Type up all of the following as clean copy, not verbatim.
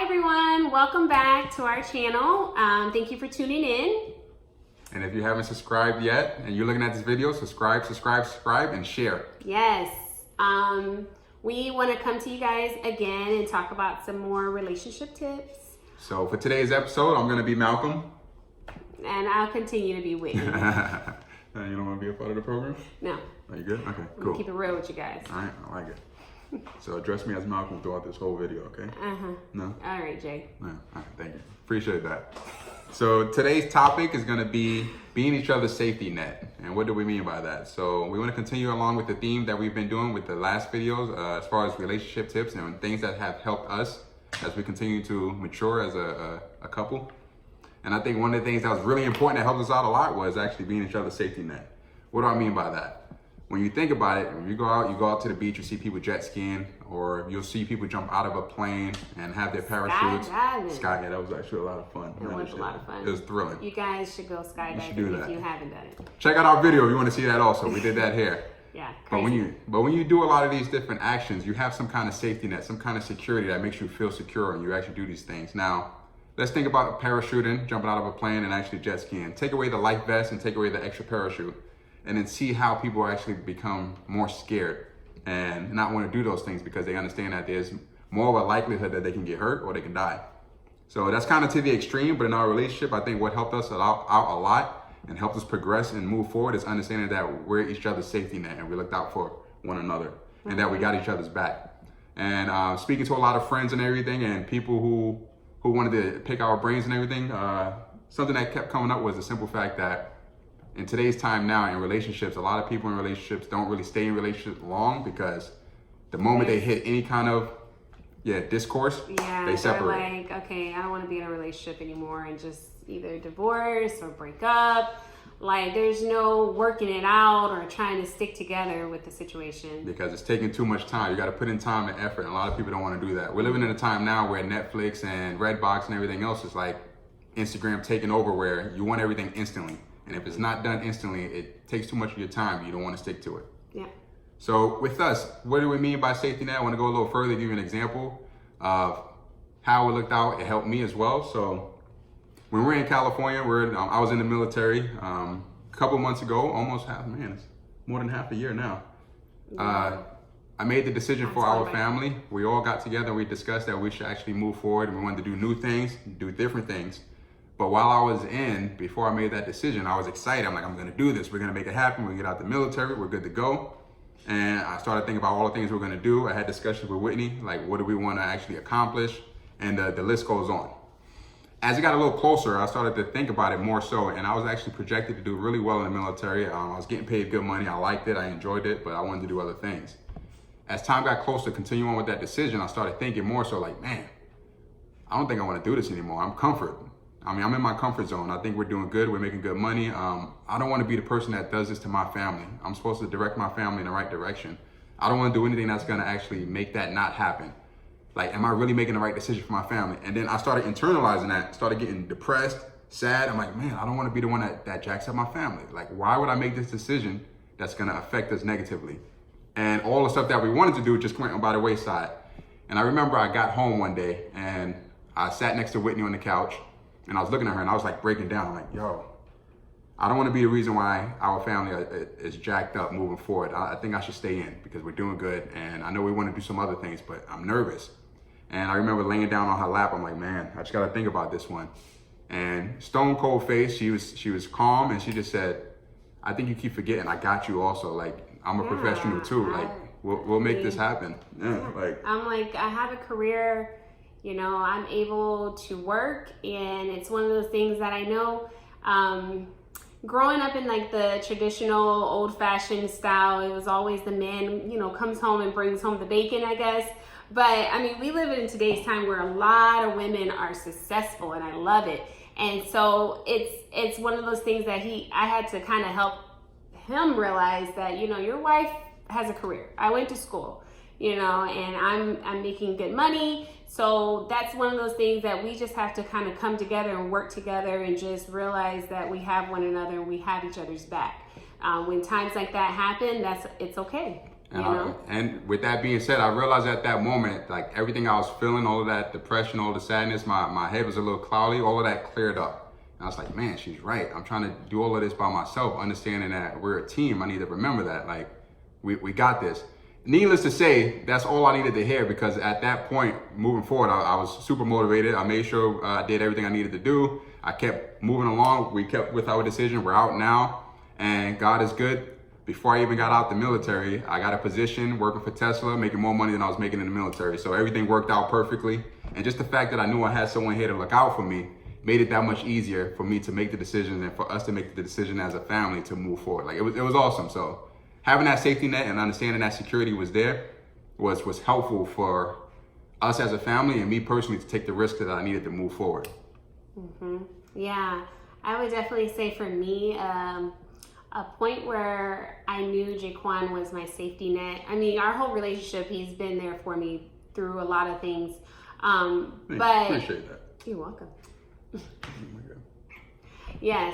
Hi everyone, welcome back to our channel. Thank you for tuning in. And if you haven't subscribed yet and you're looking at this video, subscribe, and share. Yes, we want to come to you guys again and talk about some more relationship tips. So for today's episode, I'm going to be Malcolm. And I'll continue to be Whitney. You don't want to be a part of the program? No. Are you good? Okay, I'm cool. keep it real with you guys. All right, I like it. So address me as Malcolm throughout this whole video, okay? No? All right, Jay. No. All right, thank you. Appreciate that. So today's topic is going to be being each other's safety net. And what do we mean by that? So we want to continue along with the theme that we've been doing with the last videos as far as relationship tips and things that have helped us as we continue to mature as a couple. And I think one of the things that was really important that helped us out a lot was actually being each other's safety net. What do I mean by that? When you think about it, when you go out to the beach, you see people jet skiing, or you'll see people jump out of a plane and have their parachutes. Skydiving. Yeah, that was actually a lot of fun. It was a lot of fun. It was thrilling. You guys should go skydiving if you haven't done it. Check out our video if you want to see that also. We did that here. Yeah, crazy. But when you do a lot of these different actions, you have some kind of safety net, some kind of security that makes you feel secure and you actually do these things. Now, let's think about parachuting, jumping out of a plane, and actually jet skiing. Take away the life vest and take away the extra parachute, and then see how people actually become more scared and not want to do those things because they understand that there's more of a likelihood that they can get hurt or they can die. So that's kind of to the extreme, but in our relationship, I think what helped us out a lot and helped us progress and move forward is understanding that we're each other's safety net and we looked out for one another and that we got each other's back. And speaking to a lot of friends and everything and people who wanted to pick our brains and everything, something that kept coming up was the simple fact that in today's time now in relationships, a lot of people in relationships don't really stay in relationships long because the moment they hit any kind of discourse, they separate. They're like, okay, I don't want to be in a relationship anymore and just either divorce or break up. Like there's no working it out or trying to stick together with the situation. Because it's taking too much time. You got to put in time and effort. And a lot of people don't want to do that. We're living in a time now where Netflix and Redbox and everything else is like Instagram taking over, where you want everything instantly. And if it's not done instantly, it takes too much of your time. You don't want to stick to it. Yeah. So with us, what do we mean by safety net? I want to go a little further, give you an example of how it looked out. It helped me as well. So when we're in California, I was in the military a couple months ago, it's more than half a year now. Yeah. I made the decision for our family. We all got together. We discussed that we should actually move forward and we wanted to do new things, do different things. But while I was before I made that decision, I was excited. I'm like, I'm gonna do this. We're gonna make it happen. We get out the military, we're good to go. And I started thinking about all the things we're gonna do. I had discussions with Whitney, like what do we wanna actually accomplish? And the list goes on. As it got a little closer, I started to think about it more so, and I was actually projected to do really well in the military. I was getting paid good money. I liked it, I enjoyed it, but I wanted to do other things. As time got closer to continue on with that decision, I started thinking more so like, man, I don't think I wanna do this anymore. I'm in my comfort zone. I think we're doing good. We're making good money. I don't want to be the person that does this to my family. I'm supposed to direct my family in the right direction. I don't want to do anything that's going to actually make that not happen. Like, am I really making the right decision for my family? And then I started internalizing that, started getting depressed, sad. I'm like, man, I don't want to be the one that jacks up my family. Like, why would I make this decision that's going to affect us negatively? And all the stuff that we wanted to do just went by the wayside. And I remember I got home one day and I sat next to Whitney on the couch. And I was looking at her and I was like breaking down. I'm like, yo, I don't want to be the reason why our family is jacked up moving forward. I think I should stay in because we're doing good. And I know we want to do some other things, but I'm nervous. And I remember laying down on her lap. I'm like, man, I just got to think about this one. And stone cold face, she was calm and she just said, I think you keep forgetting I got you also. Like, I'm a professional too. Like, we'll make this happen. I'm like, I have a career. You know, I'm able to work, and it's one of those things that I know, growing up in like the traditional old-fashioned style, it was always the man, you know, comes home and brings home the bacon, I guess. But I mean, we live in today's time where a lot of women are successful, and I love it. And so it's one of those things that I had to kind of help him realize that, you know, your wife has a career. I went to school, you know, and I'm making good money. So that's one of those things that we just have to kind of come together and work together and just realize that we have one another and we have each other's back. When times like that happen, it's okay. And with that being said, I realized at that moment, like everything I was feeling, all of that depression, all the sadness, my head was a little cloudy, all of that cleared up. And I was like, man, she's right. I'm trying to do all of this by myself, understanding that we're a team. I need to remember that, like, we got this. Needless to say, that's all I needed to hear, because at that point, moving forward, I was super motivated. I made sure I did everything I needed to do. I kept moving along. We kept with our decision. We're out now, and God is good. Before I even got out the military, I got a position working for Tesla, making more money than I was making in the military. So everything worked out perfectly. And just the fact that I knew I had someone here to look out for me made it that much easier for me to make the decisions and for us to make the decision as a family to move forward. Like it was awesome. So having that safety net and understanding that security was there was helpful for us as a family and me personally to take the risk that I needed to move forward. Yeah, I would definitely say for me, a point where I knew Jaquan was my safety net. I mean, our whole relationship, he's been there for me through a lot of things. But appreciate that. You're welcome. Yes,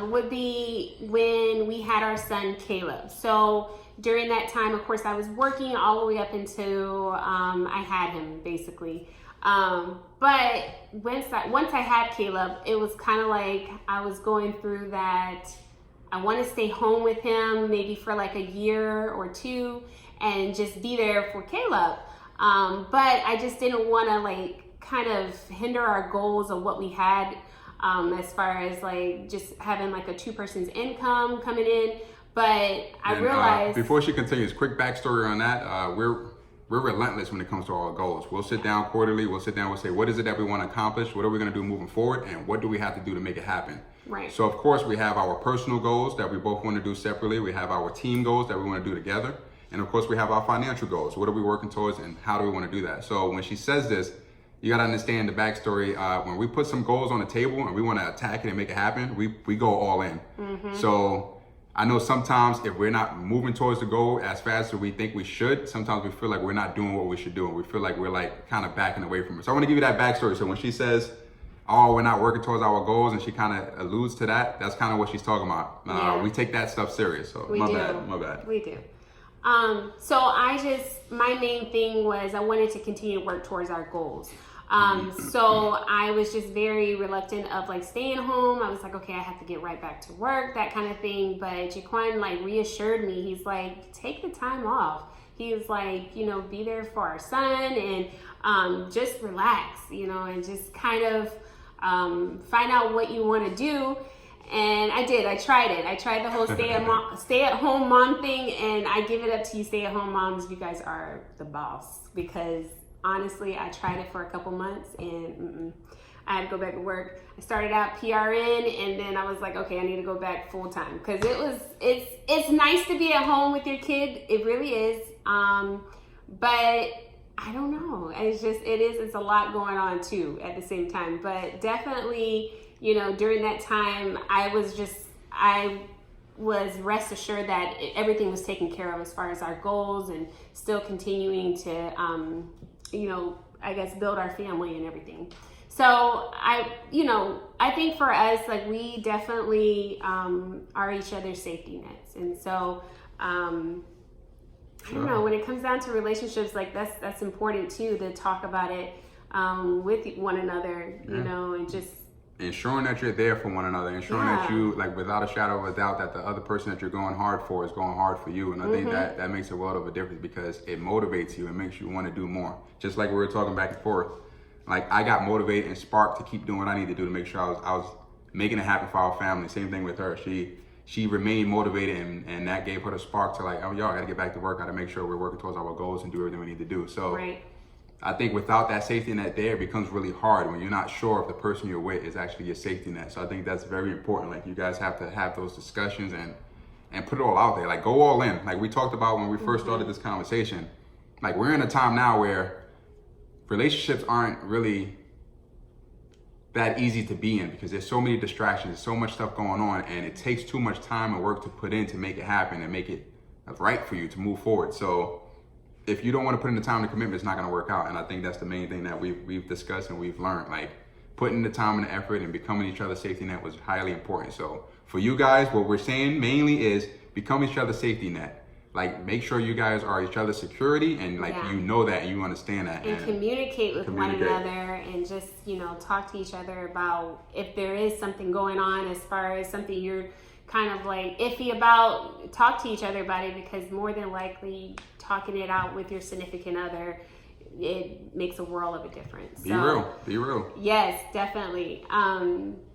would be when we had our son Caleb. So during that time, of course, I was working all the way up until I had him, basically. But once I had Caleb, it was kind of like I was going through that. I want to stay home with him maybe for like a year or two and just be there for Caleb. But I just didn't want to like kind of hinder our goals of what we had as far as like just having like a 2-person's income coming in. But I realized before she continues, quick backstory on that. We're relentless when it comes to our goals. We'll sit down quarterly. We'll sit down. We'll say, what is it that we want to accomplish? What are we going to do moving forward? And what do we have to do to make it happen? Right. So of course we have our personal goals that we both want to do separately. We have our team goals that we want to do together. And of course we have our financial goals. What are we working towards and how do we want to do that? So when she says this, you got to understand the backstory. When we put some goals on the table and we want to attack it and make it happen, we go all in. So I know sometimes if we're not moving towards the goal as fast as we think we should, sometimes we feel like we're not doing what we should do. And we feel like we're like kind of backing away from it. So I want to give you that backstory. So when she says, oh, we're not working towards our goals, and she kind of alludes to that, that's kind of what she's talking about. Yeah. We take that stuff serious. So my bad. We do. So my main thing was I wanted to continue to work towards our goals. So I was just very reluctant of like staying home. I was like, okay, I have to get right back to work, that kind of thing. But Jaquan like reassured me. He's like, take the time off. He was like, be there for our son and just relax, and just kind of find out what you want to do. And I did. I tried it. I tried the whole stay-at-home mom thing, and I give it up to you stay-at-home moms. You guys are the boss, because honestly, I tried it for a couple months, and I had to go back to work. I started out PRN, and then I was like, okay, I need to go back full-time, because it's nice to be at home with your kid. It really is. But I don't know. It's a lot going on too at the same time. But definitely, during that time, I was rest assured that everything was taken care of as far as our goals and still continuing to, I guess build our family and everything. So I think for us, like we definitely are each other's safety nets. And so, I don't know, when it comes down to relationships, like that's important too, to talk about it with one another, and just ensuring that you're there for one another, ensuring that you, like, without a shadow of a doubt, that the other person that you're going hard for is going hard for you. And I think that makes a world of a difference, because it motivates you. It makes you want to do more. Just like we were talking back and forth. Like, I got motivated and sparked to keep doing what I need to do to make sure I was making it happen for our family. Same thing with her. She remained motivated, and that gave her the spark to like, oh, y'all got to get back to work. Got to make sure we're working towards our goals and do everything we need to do. So right. I think without that safety net there, it becomes really hard when you're not sure if the person you're with is actually your safety net. So I think that's very important. Like, you guys have to have those discussions and put it all out there. Like, go all in. Like we talked about when we first started this conversation. Like, we're in a time now where relationships aren't really that easy to be in, because there's so many distractions, there's so much stuff going on, and it takes too much time and work to put in to make it happen and make it right for you to move forward. So if you don't want to put in the time and commitment, it's not going to work out. And I think that's the main thing that we've discussed and we've learned. Like, putting the time and the effort and becoming each other's safety net was highly important. So for you guys, what we're saying mainly is become each other's safety net. like make sure you guys are each other's security, and like Yeah. you know that and you understand that. And communicate with communicate. one another, and just, you know, talk to each other about if there is something going on as far as something you're kind of like iffy about. Talk to each other about it, because more than likely talking it out with your significant other, it makes a world of a difference. Be real. Be real. Yes, definitely.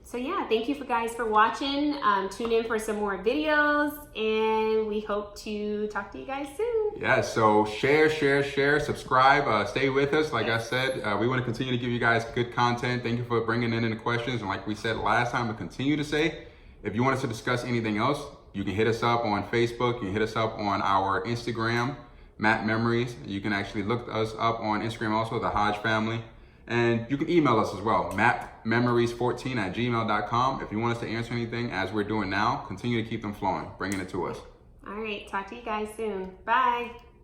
So yeah, thank you guys for watching. Tune in for some more videos, and we hope to talk to you guys soon. Yeah, so share, subscribe, stay with us. Like I said, we want to continue to give you guys good content. Thank you for bringing in the questions. And like we said last time, we continue to say, if you want us to discuss anything else, you can hit us up on Facebook. You can hit us up on our Instagram, Matt Memories. You can actually look us up on Instagram also, the Hodge Family. And you can email us as well, mattmemories14@gmail.com. If you want us to answer anything as we're doing now, continue to keep them flowing, bringing it to us. All right, talk to you guys soon. Bye.